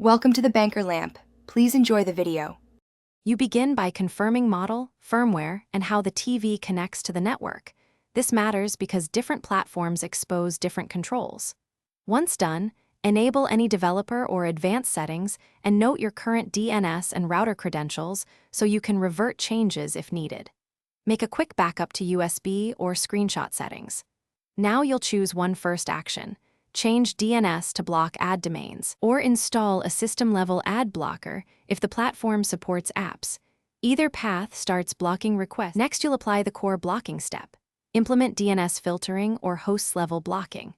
Welcome to the Banker Lamp. Please enjoy the video. You begin by confirming model, firmware, and how the TV connects to the network. This matters because different platforms expose different controls. Once done, enable any developer or advanced settings and note your current DNS and router credentials so you can revert changes if needed. Make a quick backup to USB or screenshot settings. Now you'll choose one first action. Change DNS to block ad domains, or install a system-level ad blocker if the platform supports apps. Either path starts blocking requests. Next, you'll apply the core blocking step. Implement DNS filtering or host-level blocking.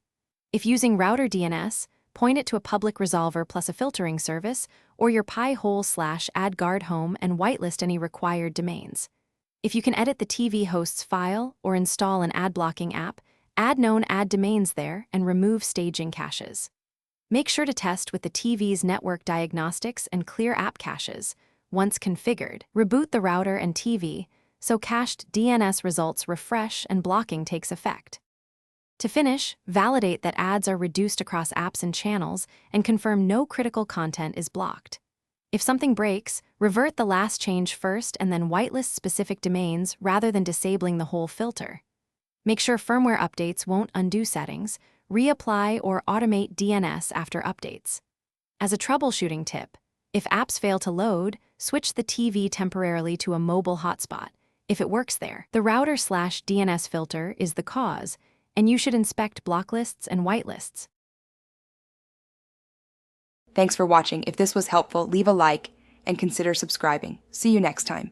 If using router DNS, point it to a public resolver plus a filtering service, or your pi-hole/adguard home and whitelist any required domains. If you can edit the TV host's file or install an ad blocking app, add known ad domains there and remove staging caches. Make sure to test with the TV's network diagnostics and clear app caches. Once configured, reboot the router and TV so cached DNS results refresh and blocking takes effect. To finish, validate that ads are reduced across apps and channels and confirm no critical content is blocked. If something breaks, revert the last change first and then whitelist specific domains rather than disabling the whole filter. Make sure firmware updates won't undo settings, reapply or automate DNS after updates. As a troubleshooting tip, if apps fail to load, switch the TV temporarily to a mobile hotspot. If it works there, the router/DNS filter is the cause, and you should inspect block lists and whitelists. Thanks for watching. If this was helpful, leave a like and consider subscribing. See you next time.